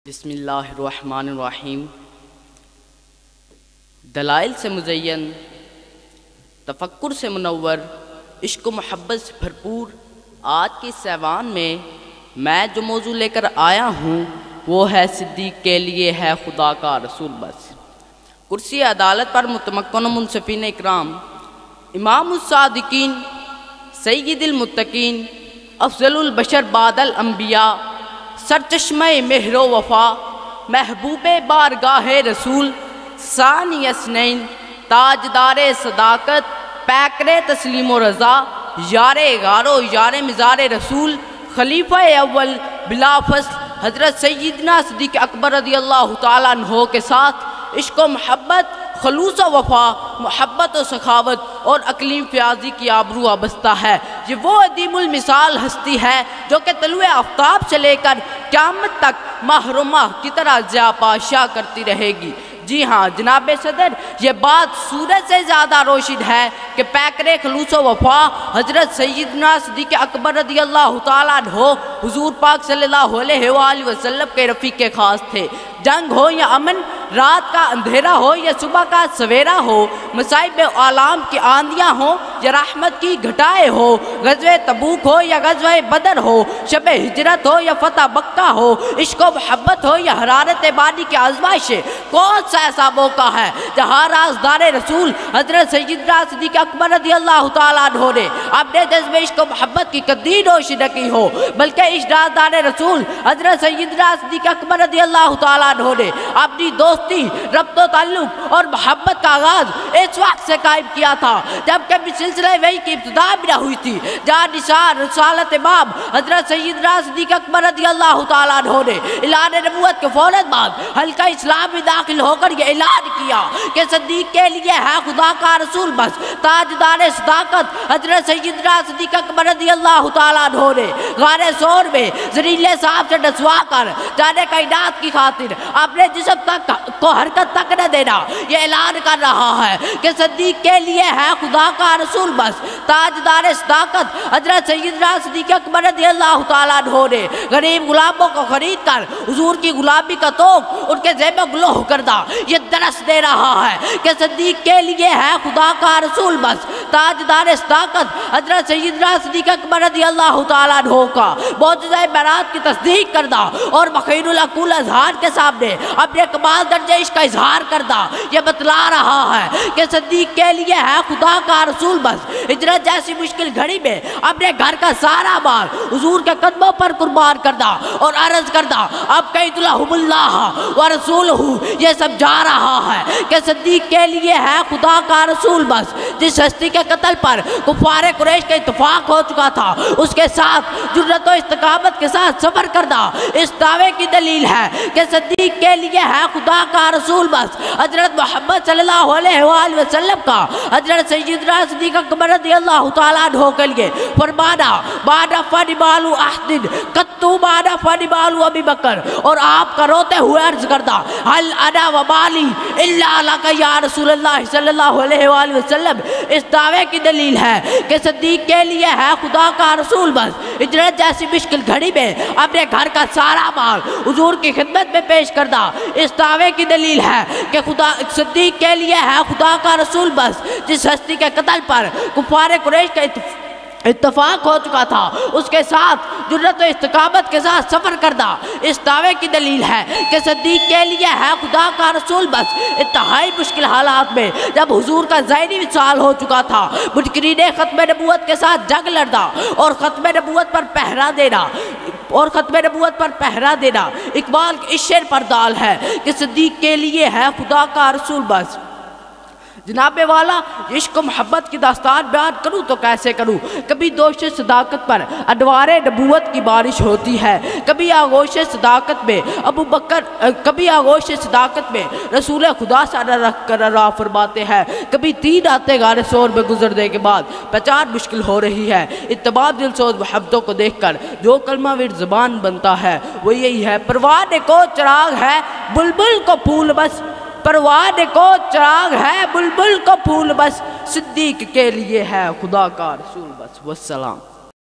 بسم اللہ الرحمن الرحیم۔ دلائل سے مزین، تفکر سے منور، عشق و محبت سے بھرپور آج کی سیوان میں جو موضوع لے کر آیا ہوں وہ ہے صدیق کے لیے ہے خدا کا رسول بس۔ کرسی عدالت پر متمکن و منصفین اکرام، امام الصادقین، سید المتقین، افضل البشر بعد الانبیاء، سرچشمہ مہر و وفا، محبوب بارگاہ رسول، ثانی اثنین، تاجدار صداقت، پیکر تسلیم و رضا، یار غار و یار مزار رسول، خلیفہ اول بلا فصل حضرت سیدنا صدیق اکبر رضی اللہ تعالیٰ عنہ کے ساتھ عشق و محبت، خلوص و وفا، محبت و سخاوت اور اقلیم فیاضی کی آبرو وابستہ ہے۔ یہ وہ عدیم المثال ہستی ہے جو کہ طلوع آفتاب سے لے کر قیامت تک ماہ و ماہ کی طرح ضیاء پاشا کرتی رہے گی۔ جی ہاں جناب صدر، یہ بات سورج سے زیادہ روشن ہے کہ پیکر خلوص و وفا حضرت سیدنا صدیق اکبر رضی اللہ تعالیٰ عنہ حضور پاک صلی اللہ علیہ وآلہ وسلم کے رفیق خاص تھے۔ جنگ ہو یا امن، رات کا اندھیرا ہو یا صبح کا سویرا ہو، مصائب عالم کی آندیاں ہوں یا رحمت کی گھٹائیں ہو، غزوہ تبوک ہو یا غزوہ بدر ہو، شب ہجرت ہو یا فتح مکہ ہو، عشق و محبت ہو یا حرارت بانی کی آزمائشیں، کون سا ایسا موقع ہے جہاں رازدار رسول حضرت سیدنا صدیق اکبر رضی اللہ تعالیٰ عنہ نے اپنے جذب عشق و محبت کی قدیر روشن نہ کی ہو، بلکہ اس رازدار رسول حضرت سیدنا صدیق اکبر رضی اللہ تعالیٰ عنہ نے اپنی دوستی، ربط و تعلق اور محبت کا آغاز اس وقت سے قائم کیا تھا جب کبھی سلسلہ وحی کی ابتدا بھی نہ ہوئی تھی، جہاں نثار رسالت امام حضرت سیدنا صدیق اکبر رضی اللہ تعالیٰ عنہ نے اعلان نبوت کے فوراً بعد حلقہ اسلام میں داخل ہو کر یہ اعلان کیا کہ صدیق کے لیے ہے خدا کا رسول بس۔ تاجدار صداقت حضرت سیدنا صدیق اکبر رضی اللہ تعالیٰ عنہ نے غار ثور میں زریلے صاحب سے ڈسوا کر جانے کائنات کی خاطر اپنے جسم تک کو حرکت تک نہ دینا یہ اعلان کر رہا ہے کہ صدیق کے لیے ہے خدا کا رسول بس۔ تاجدار صداقت حضرت سیدنا صدیق اکبر رضی اللہ تعالیٰ عنہ نے غریب غلاموں کو خرید کر حضور کی غلامی کا توق ان کے زیب گلوہ کردہ یہ درس دے رہا ہے کہ صدیق کے لیے ہے خدا کا رسول بس۔ تاجدار صداقت حضرت سیدنا صدیق اکبر رضی اللہ تعالیٰ عنہ کا معجزہ برات کی تصدیق کردہ اور مخین العقول اظہار کے سامنے اپنے کمال درجہ عشق کا اظہار کردہ یہ بتلا رہا ہے کہ صدیق کے لیے ہے خدا کا رسول بس۔ ہجرت جیسی مشکل گھڑی میں اپنے گھر کا سارا مال حضور کے قدموں پر قربان کردہ اور عرض کردہ اب قید لہم اللہ ورسولہ یہ سمجھا رہا ہے کہ صدیق کے لیے ہے خدا کا رسول بس۔ جس ہستی کے قتل پر کفار قریش کا اتفاق ہو چکا تھا اس کے ساتھ جرأت و استقامت کے ساتھ سفر کردہ اس دعوے کی دلیل ہے کہ صدیق کے لیے ہے خدا کا رسول بس۔ حضرت محمد صلی اللہ علیہ وآلہ وسلم کا حضرت سیدنا صدیق اکبر رضی اللہ تعالیٰ عنہ کے لیے فرمانا مانا فنبال احد قطو مانا فنبال ابی بکر، اور آپ کا روتے ہوئے عرض کردہ حل انا ومالی الا لک یا رسول اللہ صلی اللہ علیہ وآلہ وسلم اس دعوے کی دلیل ہے کہ صدیق کے لیے ہے خدا کا رسول بس۔ ہجرت جیسی مشکل گھڑی میں اپنے گھر کا سارا مال حضور کی خدمت میں پیش کردہ اس دعوے کی دلیل ہے کہ خدا صدیق کے لیے ہے خدا کا رسول بس۔ جس ہستی کے قتل پر کفار قریش کا اتفاق ہو چکا تھا اس کے ساتھ جرأت و استقامت کے ساتھ سفر کردہ اس دعوے کی دلیل ہے کہ صدیق کے لیے ہے خدا کا رسول بس۔ انتہائی مشکل حالات میں جب حضور کا ذہنی وصال ہو چکا تھا، منکرین ختم نبوت کے ساتھ جنگ لڑنا اور ختم نبوت پر پہرا دینا اقبال اس شعر پر دال ہے کہ صدیق کے لیے ہے خدا کا رسول بس۔ جناب والا عشق و محبت کی داستان بیان کروں تو کیسے کروں؟ کبھی دوش صداقت پر انوار نبوت کی بارش ہوتی ہے، کبھی آغوش صداقت میں کبھی آغوش صداقت میں رسول خدا سے رکھ کر راہ فرماتے ہیں، کبھی تین آتے غار ثور میں گزرنے کے بعد پہچان مشکل ہو رہی ہے۔ ان تمام دل سوز محبتوں کو دیکھ کر جو کلمہ ورد زبان بنتا ہے وہ یہی ہے، پروان کو چراغ ہے بلبل کو پھول بس، پروان کو چراغ ہے بلبل کو پھول بس، صدیق کے لیے ہے خدا کا رسول بس۔ والسلام۔